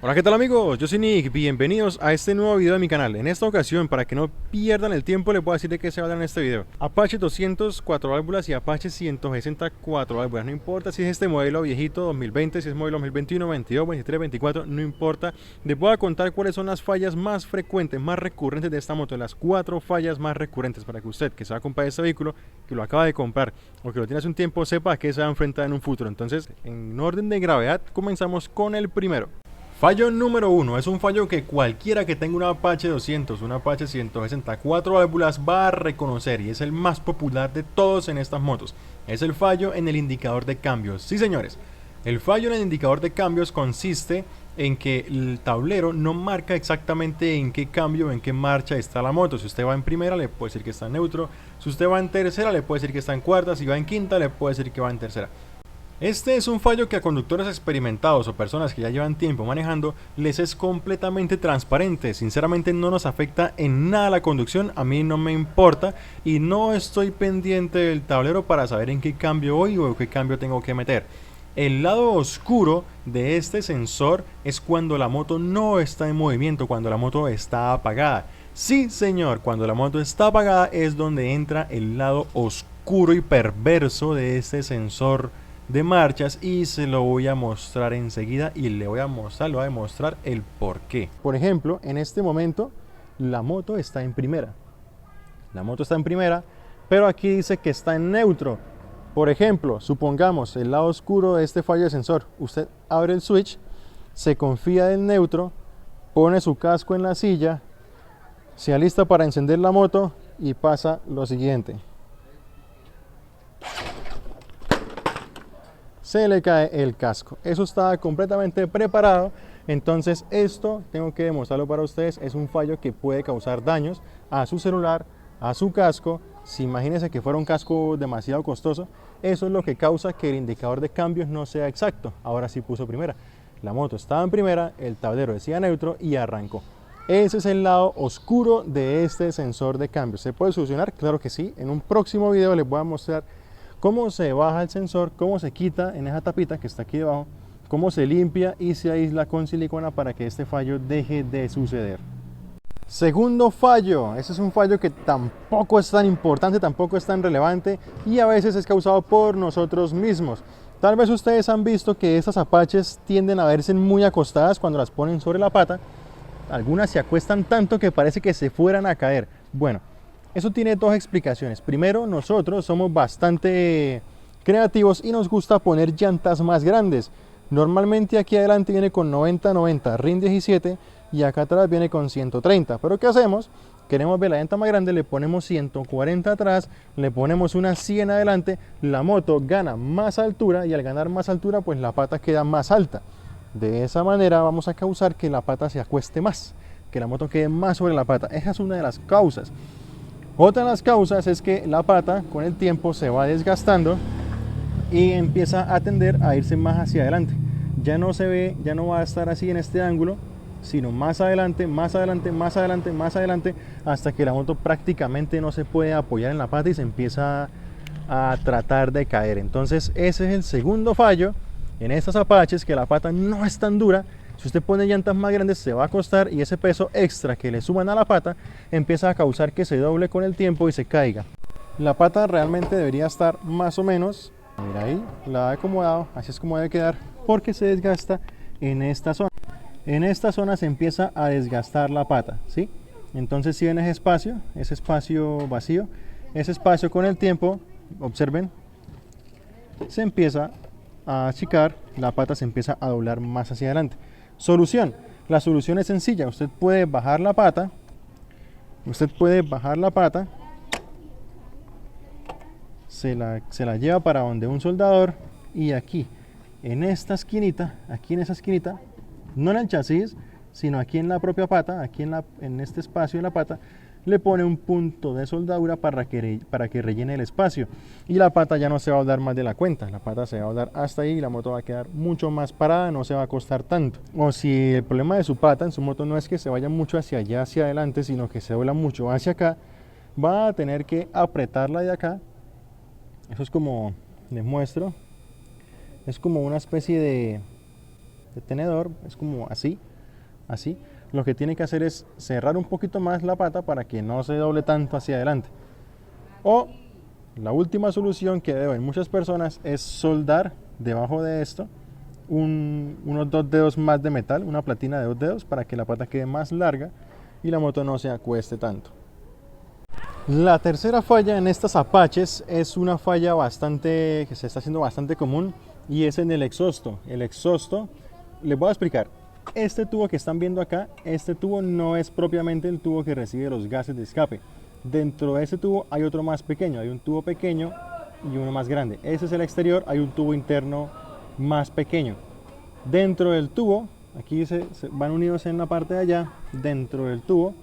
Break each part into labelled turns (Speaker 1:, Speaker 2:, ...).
Speaker 1: Hola, ¿qué tal amigos? Yo soy Nick, bienvenidos a este nuevo video de mi canal. En esta ocasión, para que no pierdan el tiempo, les voy a decir de qué se va a hablar en este video. Apache 200 4 válvulas y Apache 160 4 válvulas. No importa si es este modelo viejito 2020, si es modelo 2021, 22, 23, 24, no importa. Les voy a contar cuáles son las fallas más frecuentes, más recurrentes de esta moto. Las 4 fallas más recurrentes para que usted, que se va a comprar este vehículo, que lo acaba de comprar o que lo tiene hace un tiempo, sepa a qué se va a enfrentar en un futuro. Entonces, en orden de gravedad, comenzamos con el primero. Fallo número 1, es un fallo que cualquiera que tenga un Apache 200, un Apache 164 válvulas va a reconocer y es el más popular de todos en estas motos. Es el fallo en el indicador de cambios. Sí, señores, el fallo en el indicador de cambios consiste en que el tablero no marca exactamente en qué cambio, en qué marcha está la moto. Si usted va en primera, le puede decir que está en neutro. Si usted va en tercera, le puede decir que está en cuarta. Si va en quinta, le puede decir que va en tercera. Este es un fallo que a conductores experimentados o personas que ya llevan tiempo manejando les es completamente transparente. Sinceramente no nos afecta en nada la conducción, a mí no me importa y no estoy pendiente del tablero para saber en qué cambio voy o qué cambio tengo que meter. El lado oscuro de este sensor es cuando la moto no está en movimiento, cuando la moto está apagada. Sí, señor, cuando la moto está apagada es donde entra el lado oscuro y perverso de este sensor de marchas y se lo voy a mostrar enseguida y le voy a demostrar el por qué. Por ejemplo, en este momento la moto está en primera. La moto está en primera, pero aquí dice que está en neutro. Por ejemplo, supongamos el lado oscuro de este fallo de sensor. Usted abre el switch, se confía del neutro, pone su casco en la silla, se alista para encender la moto y pasa lo siguiente. Se le cae el casco. Eso estaba completamente preparado. Entonces esto, tengo que demostrarlo para ustedes, es un fallo que puede causar daños a su celular, a su casco. Si imagínense que fuera un casco demasiado costoso, eso es lo que causa que el indicador de cambios no sea exacto. Ahora sí puso primera. La moto estaba en primera, el tablero decía neutro y arrancó. Ese es el lado oscuro de este sensor de cambios. ¿Se puede solucionar? Claro que sí. En un próximo video les voy a mostrar cómo se baja el sensor, cómo se quita en esa tapita que está aquí debajo, cómo se limpia y se aísla con silicona para que este fallo deje de suceder. Segundo fallo, este es un fallo que tampoco es tan importante, tampoco es tan relevante y a veces es causado por nosotros mismos. Tal vez ustedes han visto que estas Apaches tienden a verse muy acostadas cuando las ponen sobre la pata. Algunas se acuestan tanto que parece que se fueran a caer. Bueno, eso tiene dos explicaciones. Primero, nosotros somos bastante creativos y nos gusta poner llantas más grandes. Normalmente aquí adelante viene con 90-90 RIN 17 y acá atrás viene con 130. Pero ¿qué hacemos? Queremos ver la llanta más grande, le ponemos 140 atrás, le ponemos una 100 adelante, la moto gana más altura y al ganar más altura pues la pata queda más alta. De esa manera vamos a causar que la pata se acueste más, que la moto quede más sobre la pata. Esa es una de las causas. Otra de las causas es que la pata con el tiempo se va desgastando y empieza a tender a irse más hacia adelante. Ya no se ve, ya no va a estar así en este ángulo, sino más adelante, más adelante, más adelante, más adelante, hasta que la moto prácticamente no se puede apoyar en la pata y se empieza a tratar de caer. Entonces ese es el segundo fallo en estas Apaches, que la pata no es tan dura. Si usted pone llantas más grandes se va a acostar y ese peso extra que le suman a la pata empieza a causar que se doble con el tiempo y se caiga. La pata realmente debería estar más o menos, mira ahí, la he acomodado, así es como debe quedar, porque se desgasta en esta zona. En esta zona se empieza a desgastar la pata, ¿sí? Entonces si ven ese espacio vacío, ese espacio con el tiempo, observen, se empieza a achicar, la pata se empieza a doblar más hacia adelante. Solución. La solución es sencilla. Usted puede bajar la pata. Se la lleva para donde un soldador. Y aquí, en esta esquinita, no en el chasis, sino aquí en la propia pata, aquí en este espacio de la pata, le pone un punto de soldadura para que rellene el espacio y la pata ya no se va a doblar más de la cuenta, la pata se va a doblar hasta ahí y la moto va a quedar mucho más parada, no se va a costar tanto. O si el problema de su pata en su moto no es que se vaya mucho hacia allá, hacia adelante, sino que se dobla mucho hacia acá, va a tener que apretarla de acá. Eso es como, les muestro, es como una especie de tenedor, es como así, así. Lo que tiene que hacer es cerrar un poquito más la pata para que no se doble tanto hacia adelante. O la última solución que ven muchas personas es soldar debajo de esto unos 2 dedos más de metal, una platina de 2 dedos, para que la pata quede más larga y la moto no se acueste tanto. La tercera falla en estas Apaches es una falla que se está haciendo bastante común, y es en el exhausto. El exhausto, les voy a explicar. Este tubo que están viendo acá, este tubo no es propiamente el tubo que recibe los gases de escape. Dentro de ese tubo hay otro más pequeño, hay un tubo pequeño y uno más grande. Ese es el exterior, hay un tubo interno más pequeño. Dentro del tubo, aquí se van unidos en la parte de allá, dentro del tubo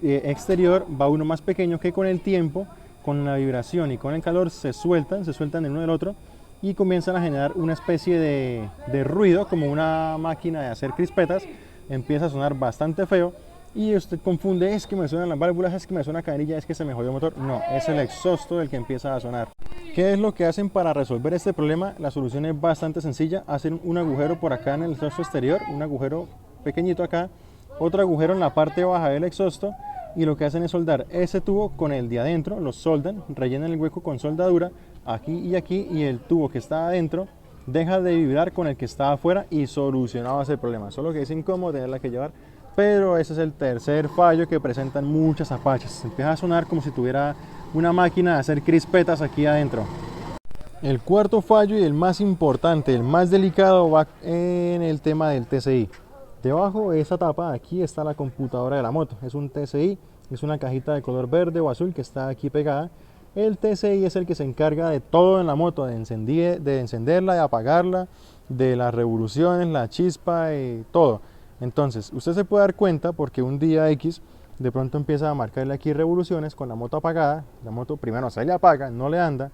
Speaker 1: exterior va uno más pequeño que con el tiempo, con la vibración y con el calor se sueltan el uno del otro y comienzan a generar una especie de ruido, como una máquina de hacer crispetas. Empieza a sonar bastante feo y usted confunde, es que me suenan las válvulas, es que me suena cadenilla, es que se me jodió el motor. No, es el exhausto el que empieza a sonar. ¿Qué es lo que hacen para resolver este problema? La solución es bastante sencilla. Hacen un agujero por acá en el exhausto exterior, un agujero pequeñito acá, otro agujero en la parte baja del exhausto, y lo que hacen es soldar ese tubo con el de adentro, lo soldan, rellenan el hueco con soldadura aquí, y el tubo que está adentro deja de vibrar con el que está afuera y solucionado ese problema. Solo que es incómodo tenerla que llevar, pero ese es el tercer fallo que presentan muchas Apaches. Empieza a sonar como si tuviera una máquina de hacer crispetas aquí adentro. El cuarto fallo y el más importante, el más delicado, va en el tema del TCI. Debajo de esa tapa aquí está la computadora de la moto. Es un TCI, es una cajita de color verde o azul que está aquí pegada. El TCI es el que se encarga de todo en la moto, de encenderla, de apagarla, de las revoluciones, la chispa y todo. Entonces, usted se puede dar cuenta porque un día X de pronto empieza a marcarle aquí revoluciones con la moto apagada. La moto primero se le apaga, no le anda,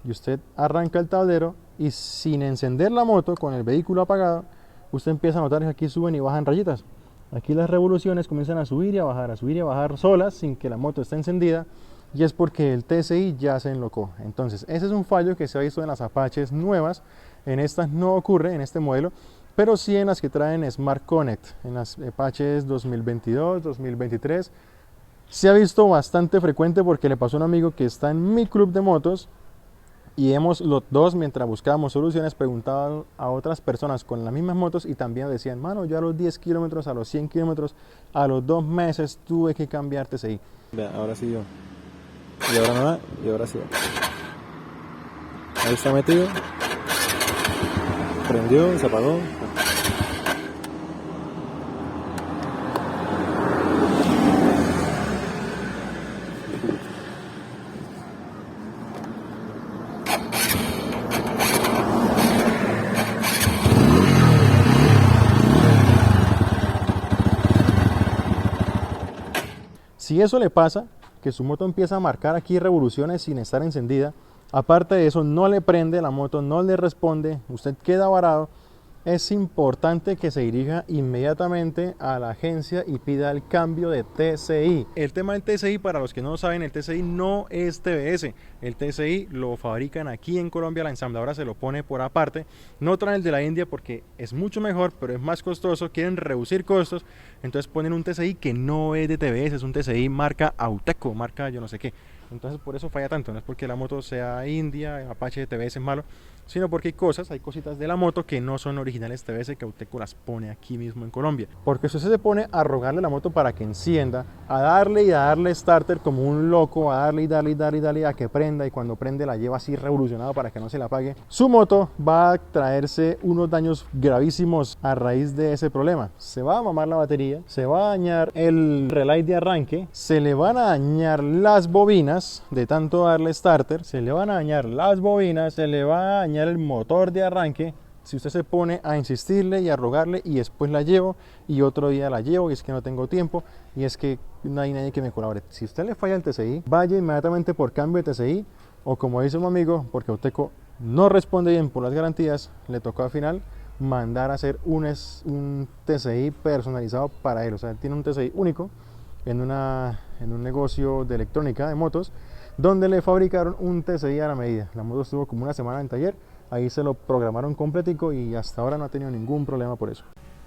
Speaker 1: y usted arranca el tablero y sin encender la moto, con el vehículo apagado, usted empieza a notar que aquí suben y bajan rayitas. Aquí las revoluciones comienzan a subir y a bajar solas sin que la moto esté encendida, y es porque el TCI ya se enlocó. Entonces ese es un fallo que se ha visto en las Apaches nuevas. En estas no ocurre, en este modelo, pero sí en las que traen Smart Connect, en las Apaches 2022, 2023. Se ha visto bastante frecuente porque le pasó a un amigo que está en mi club de motos, y hemos los dos, mientras buscábamos soluciones, preguntado a otras personas con las mismas motos y también decían, mano, yo a los 10 kilómetros, a los 100 kilómetros, a los 2 meses tuve que cambiar TCI. Vea, ahora sí yo. Y ahora nada, y ahora sí va. Ahí está metido. Prendió, se apagó. Si eso le pasa, que su moto empieza a marcar aquí revoluciones sin estar encendida, aparte de eso no le prende, la moto no le responde, usted queda varado, es importante que se dirija inmediatamente a la agencia y pida el cambio de TCI. El tema del TCI, para los que no saben, el TCI no es TBS. El TCI lo fabrican aquí en Colombia, la ensambladora se lo pone por aparte. No traen el de la India porque es mucho mejor, pero es más costoso, quieren reducir costos, entonces ponen un TCI que no es de TBS, es un TCI marca Auteco, marca yo no sé qué. Entonces por eso falla tanto, no es porque la moto sea India, Apache TBS es malo, sino porque hay cositas de la moto que no son originales TBS, que Auteco las pone aquí mismo en Colombia. Porque si usted se pone a rogarle a la moto para que encienda, a darle y a darle starter como un loco, a darle y darle y darle y darle a que prenda, y cuando prende la lleva así revolucionado para que no se la apague, su moto va a traerse unos daños gravísimos a raíz de ese problema. Se va a mamar la batería, se va a dañar el relay de arranque, se le van a dañar las bobinas de tanto darle starter, se le van a dañar las bobinas, se le va a dañar el motor de arranque. Si usted se pone a insistirle y a rogarle, y después la llevo y otro día la llevo, y es que no tengo tiempo, y es que no hay nadie que me colabore. Si usted le falla el TCI, vaya inmediatamente por cambio de TCI, o como dice un amigo, porque Auteco no responde bien por las garantías, le tocó al final mandar a hacer un TCI personalizado para él. O sea, tiene un TCI único en un negocio de electrónica de motos, donde le fabricaron un TCI a la medida. La moto estuvo como una semana en taller ahí se lo programaron completico y hasta ahora no ha tenido ningún problema por eso.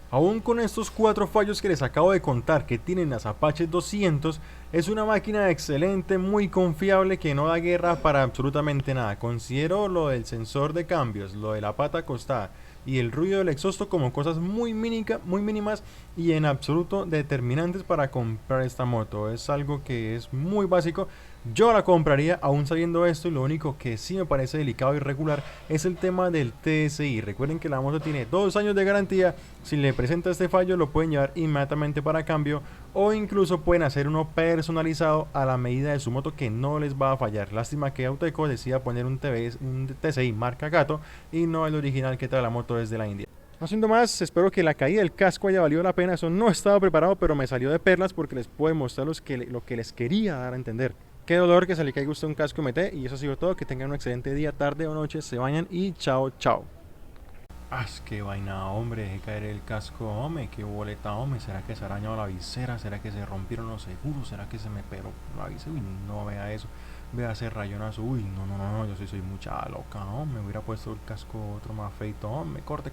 Speaker 1: Aún con estos 4 fallos que les acabo de contar que tienen las Apache 200, es una máquina excelente, muy confiable, que no da guerra para absolutamente nada. Considero lo del sensor de cambios, lo de la pata acostada y el ruido del exhausto como cosas muy mínimas y en absoluto determinantes para comprar esta moto. Es algo que es muy básico. Yo la compraría aún sabiendo esto, y lo único que sí me parece delicado y irregular es el tema del TSI. Recuerden que la moto tiene 2 años de garantía. Si le presenta este fallo lo pueden llevar inmediatamente para cambio, o incluso pueden hacer uno personalizado a la medida de su moto que no les va a fallar. Lástima que Auteco decida poner un TSI marca Gato y no el original que trae la moto desde la India. No siendo más, espero que la caída del casco haya valido la pena. Eso no estaba preparado, pero me salió de perlas porque les puedo mostrar lo que les quería dar a entender. Qué dolor que se le caiga a usted un casco MT. Y eso ha sido todo. Que tengan un excelente día, tarde o noche. Se bañan y chao, chao. Ah, es que vaina, hombre, dejé caer el casco, hombre, qué boleta, hombre. ¿Será que se ha arañado la visera? ¿Será que se rompieron los seguros? ¿Será que se me peró la visera? Uy, no, vea eso. Vea ese rayonazo. Uy, no, yo sí soy mucha loca, hombre. Me hubiera puesto el casco otro más feito, hombre. Corte.